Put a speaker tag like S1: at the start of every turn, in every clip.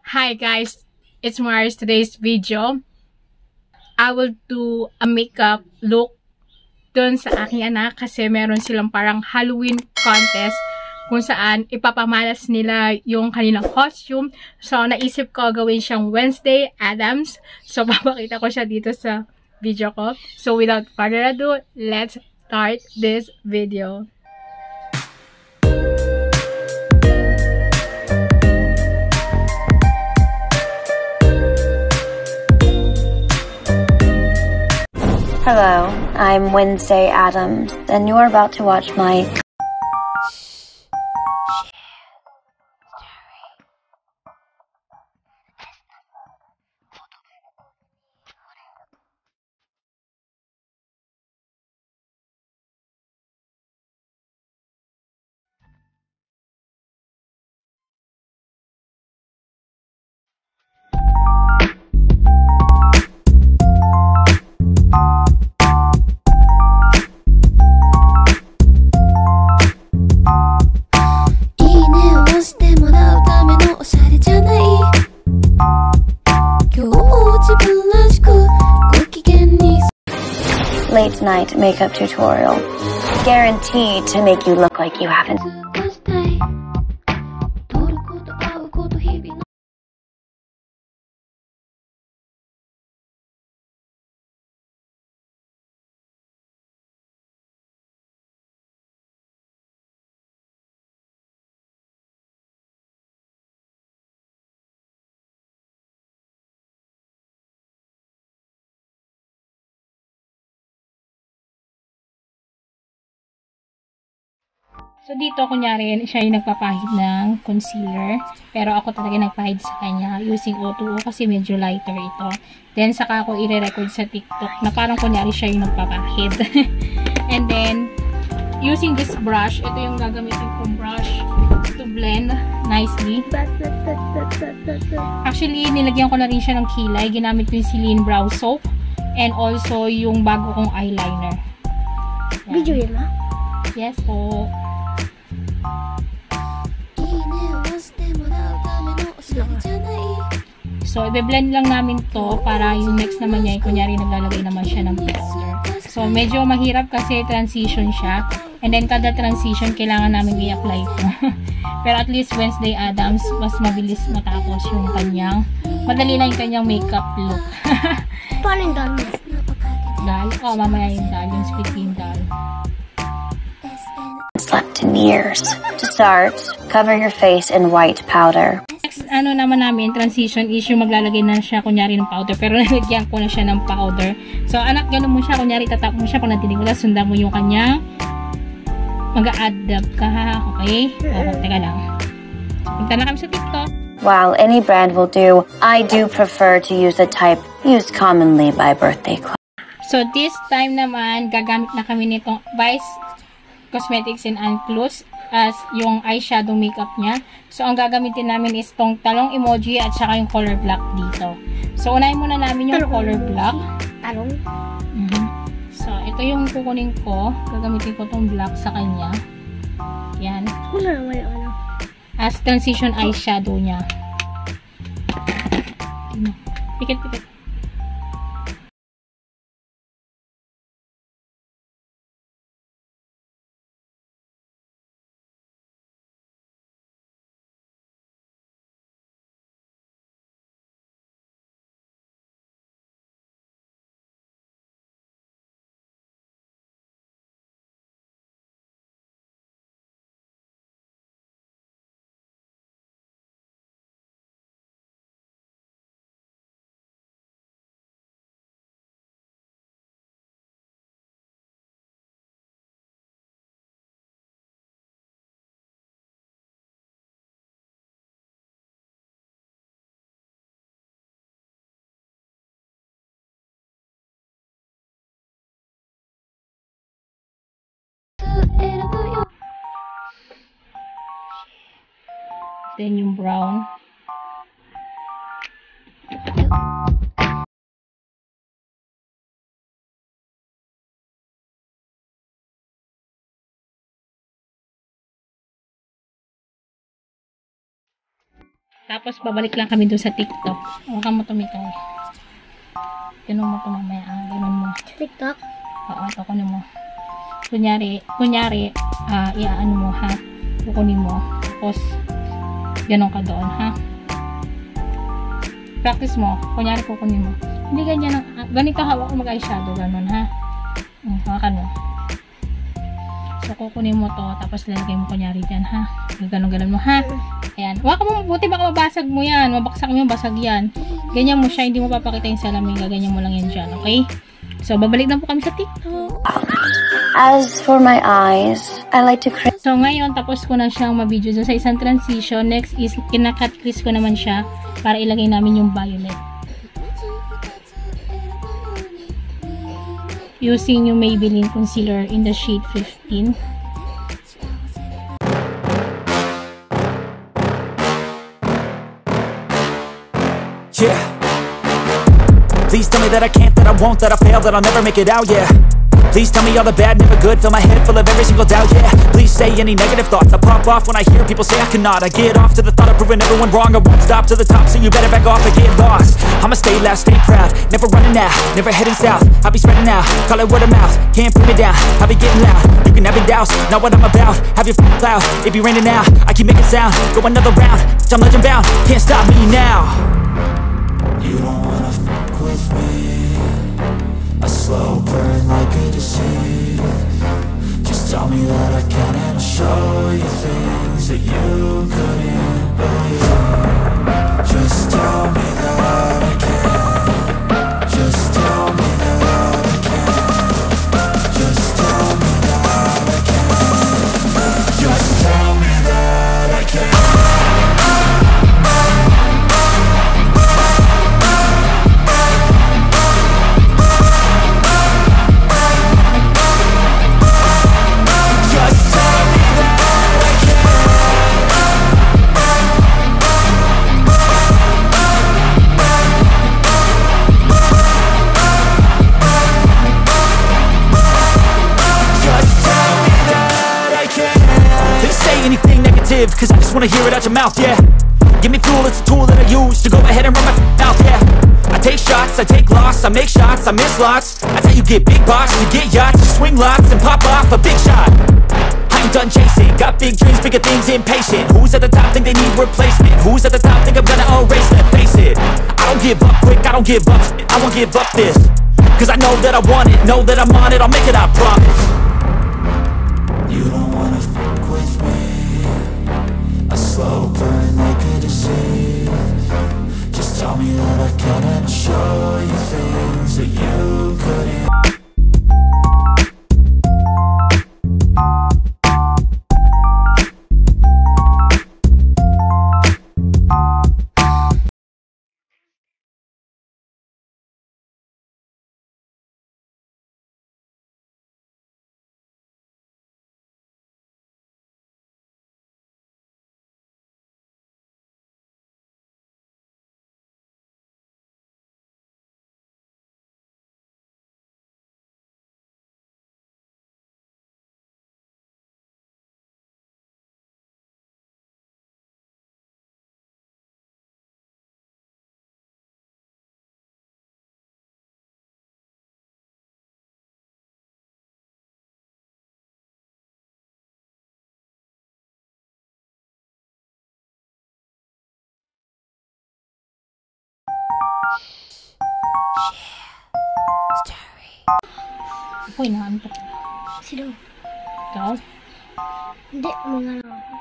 S1: Hi guys, it's Mars. Today's video, I will do a makeup look dun sa aking anak kasi meron silang parang Halloween contest kung saan ipapamalas nila yung kanilang costume. So, naisip ko gawin siyang Wednesday Addams. So, papakita ko siya dito sa video ko. So, without further ado, let's start this video.
S2: Hello, I'm Wednesday Addams, and you're about to watch my late night makeup tutorial, guaranteed to make you look like you haven't.
S1: So, dito, kunyari, siya yung nagpapahid ng concealer. Pero ako talaga nagpahid sa kanya using OTWO kasi medyo lighter ito. Then, saka ako i-record sa TikTok na parang kunyari siya yung nagpapahid. And then, using this brush, ito yung gagamitin kong brush to blend nicely. Actually, nilagyan ko na rin siya ng kilay. Ginamit ko yung Celine Brow Soap. And also, yung bago kong eyeliner. Yan.
S3: Video yun, ma?
S1: Yes po. So, i-blend lang namin to para yung next naman niya, kunyari naglalagay naman siya ng powder. So, medyo mahirap kasi transition siya. And then, kada transition, kailangan namin i-apply ito. Pero at least Wednesday Addams, mas mabilis matapos yung kanyang, madali lang yung kanyang makeup look.
S3: Paano yung dal mo?
S1: Dal? Oh, mamaya yung dal, yung split cream dal.
S2: Slept in years. To start, cover your face in white powder.
S1: Next, ano naman namin, transition is yung maglalagay na siya, kunyari ng powder. Pero nalagyan ko na siya ng powder. So, anak, gano'n mo siya. Kunyari, tatap mo siya. Kung natinig mo na, sundan mo yung kanyang mag-a-adapt ka, ha? Okay? O, teka lang. Punta na kami sa TikTok.
S2: While any brand will do, I do prefer to use the type used commonly by birthday club.
S1: So, this time naman, gagamit na kami nitong Vice Cosmetics and Unclosed as yung eyeshadow makeup niya. So, ang gagamitin namin is tong talong emoji at saka yung color black dito. So, unahin muna namin yung color black.
S3: Talong?
S1: So, ito yung kukunin ko. Gagamitin ko tong black sa kanya. Yan.
S3: Wala naman yung ano.
S1: As transition eyeshadow niya. Pikit-pikit. Then yung brown. Tapos, babalik lang kami dun sa TikTok. Huwag ka mo tumikay. Ganun mo ito mamaya. Ganun mo.
S3: Sa TikTok?
S1: Oo, ito kunin mo. Kunyari, iaano mo, ha? Kukunin mo. Tapos, ganun ka doon, ha? Practice mo. Kunyari, kukunin mo. Hindi ganyan. Ganito hawak ko mag-eyeshadow. Ganun, ha? Hawakan mo. So, kukunin mo to. Tapos, lalagay mo kunyari dyan, ha? Ganun-ganun mo, ha? Ayan. Hawakan mo mabuti. Baka mabasag mo yan. Mabaksak mo yung basag yan. Ganyan mo siya. Hindi mo papakita yung salamin. Gaganyan mo lang yan dyan. Okay? So, babalik na po kami sa TikTok.
S2: As for my eyes, I like to create.
S1: So, ngayon, tapos ko na siyang ma-video sa isang transition. Next is, kinakat crease ko naman siya para ilagay namin yung violet. Using yung Maybelline concealer in the shade 15.
S4: Yeah. Please tell me that I can't, that I won't, that I fail, that I'll never make it out, yeah. Please tell me all the bad, never good, fill my head full of every single doubt, yeah. Please say any negative thoughts, I pop off when I hear people say I cannot. I get off to the thought of proving everyone wrong, I won't stop to the top, so you better back off and get lost. I'ma stay loud, stay proud, never running out, never heading south. I'll be spreading out, call it word of mouth, can't put me down, I'll be getting loud. You can have your doubts, not what I'm about, have your cloud, it be raining now. I keep making sound, go another round, I'm legend bound, can't stop me now. You don't wanna fuck with me, a slow burn like a disease. Just tell me that I can and I'll show you things that you couldn't believe. Just tell me that I can. Just tell me that I can. Just tell me that I can. Just tell me that I can. Cause I just wanna hear it out your mouth, yeah. Give me fuel, it's a tool that I use to go ahead and run my mouth, yeah. I take shots, I take loss, I make shots, I miss lots. That's how you get big box, you get yachts, you swing lots and pop off a big shot. I ain't done chasing, got big dreams, bigger things, impatient. Who's at the top think they need replacement? Who's at the top think I'm gonna erase them? Face it, I don't give up quick, I don't give up shit, I won't give up this. Cause I know that I want it, know that I'm on it, I'll make it, I promise. You don't wanna fuck with me, a slow burn like a disease. Just tell me that I can and I'll show you things that you couldn't.
S1: Ako'y naantok.
S3: Sino?
S1: Ikaw?
S3: Hindi, mga lang ako.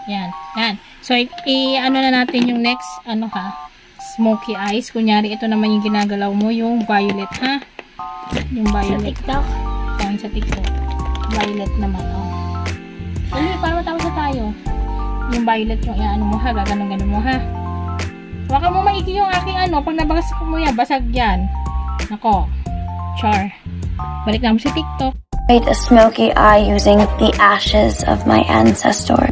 S1: Yan. So, i-ano na natin yung next, smoky eyes. Kunyari, ito naman yung ginagalaw mo, yung violet, ha? Yung violet.
S3: Sa TikTok?
S1: Sa TikTok. Violet naman, oh. Hindi, para matapos na tayo. Yung violet yung iaano mo ha. Gaganon-ganon mo ha. Huwag mo maigi yung aking ano. Pag nabasag mo yan, basag yan. Nako. Char. Balik namin sa TikTok.
S2: Create a smoky eye using the ashes of my ancestor.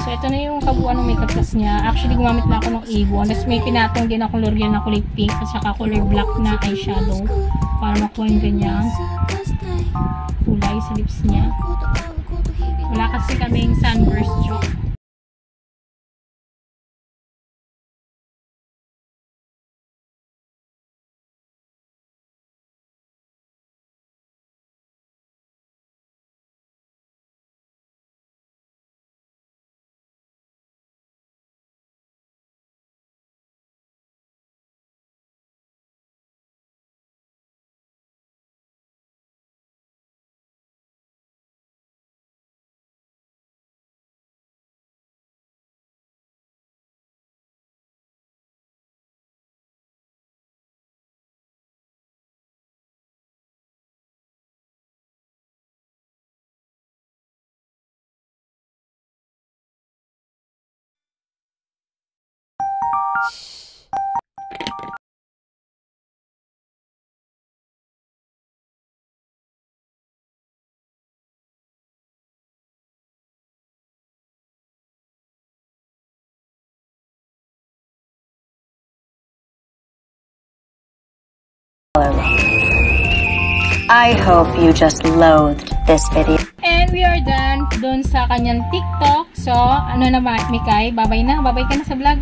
S1: So, ito na yung kabuuan ng makeup plus niya. Actually, gumamit na ako ng Avon. Tapos may pinatong din ako L'Oreal na kulay pink at saka kulay black na eyeshadow para makuha yung ganyan kulay sa lips niya. Wala kasi kaming sunburst joke.
S2: I hope you just loathed this video.
S1: And we are done dun sa kanyang TikTok. So, ano na Mikay? Babay na? Babay ka na sa vlog?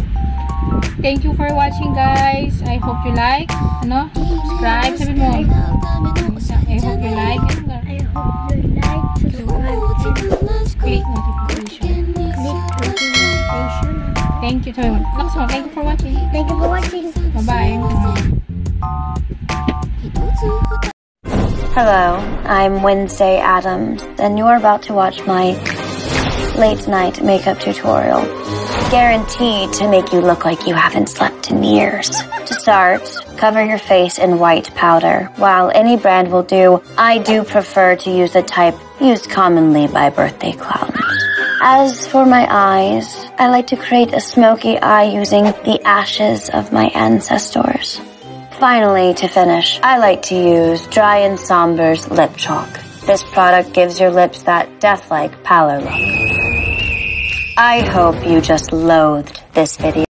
S1: Thank you for watching, guys. I hope you like. Ano? Subscribe. Sabi mo. I hope you like.
S3: I hope you like, subscribe, and
S1: Click notification.
S3: click notification.
S1: Thank you. Thank you for watching.
S3: Thank you for watching.
S1: Bye-bye.
S2: Hello, I'm Wednesday Addams, and you're about to watch my late night makeup tutorial. Guaranteed to make you look like you haven't slept in years. To start, cover your face in white powder. While any brand will do, I do prefer to use the type used commonly by birthday clowns. As for my eyes, I like to create a smoky eye using the ashes of my ancestors. Finally, to finish, I like to use Dry and Somber's lip chalk. This product gives your lips that death-like pallor look. I hope you just loathed this video.